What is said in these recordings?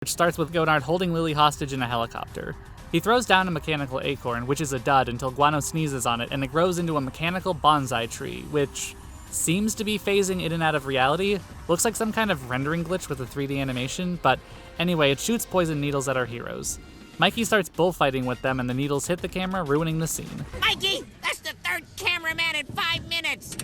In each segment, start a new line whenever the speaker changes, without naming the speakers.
which starts with Gonard holding Lily hostage in a helicopter. He throws down a mechanical acorn, which is a dud until Guano sneezes on it and it grows into a mechanical bonsai tree, which seems to be phasing in and out of reality. Looks like some kind of rendering glitch with a 3D animation, but anyway, it shoots poison needles at our heroes. Mikey starts bullfighting with them and the needles hit the camera, ruining the scene.
Mikey, that's the third cameraman in 5 minutes!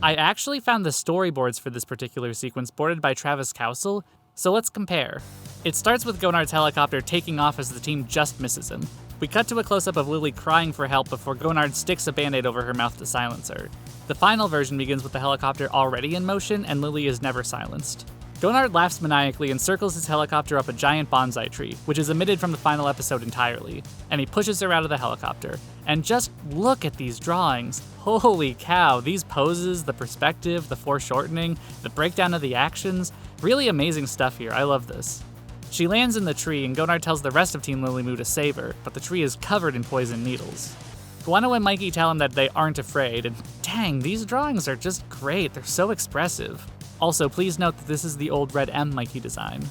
I actually found the storyboards for this particular sequence boarded by Travis Cowsill, so let's compare. It starts with Gonard's helicopter taking off as the team just misses him. We cut to a close-up of Lily crying for help before Gonard sticks a band-aid over her mouth to silence her. The final version begins with the helicopter already in motion and Lily is never silenced. Gonard laughs maniacally and circles his helicopter up a giant bonsai tree, which is omitted from the final episode entirely, and he pushes her out of the helicopter. And just look at these drawings. Holy cow, these poses, the perspective, the foreshortening, the breakdown of the actions, really amazing stuff here, I love this. She lands in the tree and Gonard tells the rest of Team Lilymoo to save her, but the tree is covered in poison needles. Guano and Mikey tell him that they aren't afraid, and dang, these drawings are just great, they're so expressive. Also, please note that this is the old Red M Mikey design.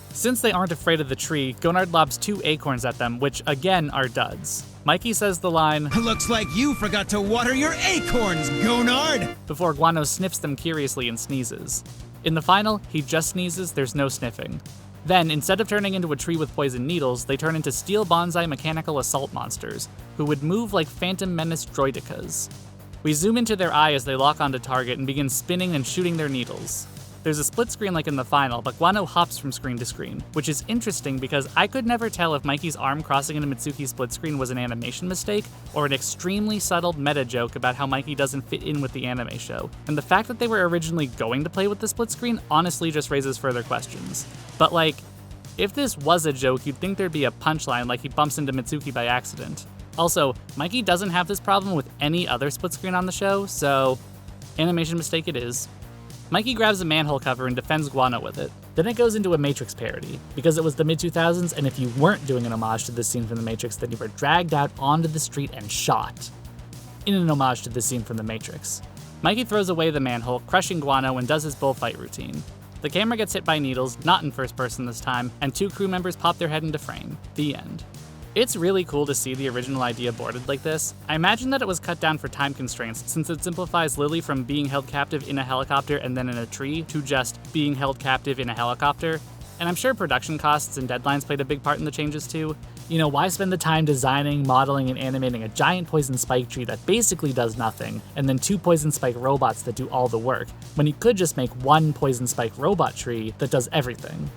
Since they aren't afraid of the tree, Gonard lobs 2 acorns at them, which again are duds. Mikey says the line,
"Looks like you forgot to water your acorns, Gonard!"
before Guano sniffs them curiously and sneezes. In the final, he just sneezes, there's no sniffing. Then, instead of turning into a tree with poison needles, they turn into steel bonsai mechanical assault monsters, who would move like Phantom Menace droidicas. We zoom into their eye as they lock onto target and begin spinning and shooting their needles. There's a split screen like in the final, but Guano hops from screen to screen, which is interesting because I could never tell if Mikey's arm crossing into Mitsuki's split screen was an animation mistake or an extremely subtle meta joke about how Mikey doesn't fit in with the anime show. And the fact that they were originally going to play with the split screen honestly just raises further questions. But like, if this was a joke, you'd think there'd be a punchline like he bumps into Mitsuki by accident. Also, Mikey doesn't have this problem with any other split screen on the show, so animation mistake it is. Mikey grabs a manhole cover and defends Guano with it. Then it goes into a Matrix parody, because it was the mid-2000s, and if you weren't doing an homage to this scene from the Matrix, then you were dragged out onto the street and shot. In an homage to this scene from the Matrix. Mikey throws away the manhole, crushing Guano, and does his bullfight routine. The camera gets hit by needles, not in first person this time, and 2 crew members pop their head into frame. The end. It's really cool to see the original idea boarded like this. I imagine that it was cut down for time constraints, since it simplifies Lily from being held captive in a helicopter and then in a tree to just being held captive in a helicopter. And I'm sure production costs and deadlines played a big part in the changes too. You know, why spend the time designing, modeling, and animating a giant poison spike tree that basically does nothing, and then 2 poison spike robots that do all the work, when you could just make 1 poison spike robot tree that does everything?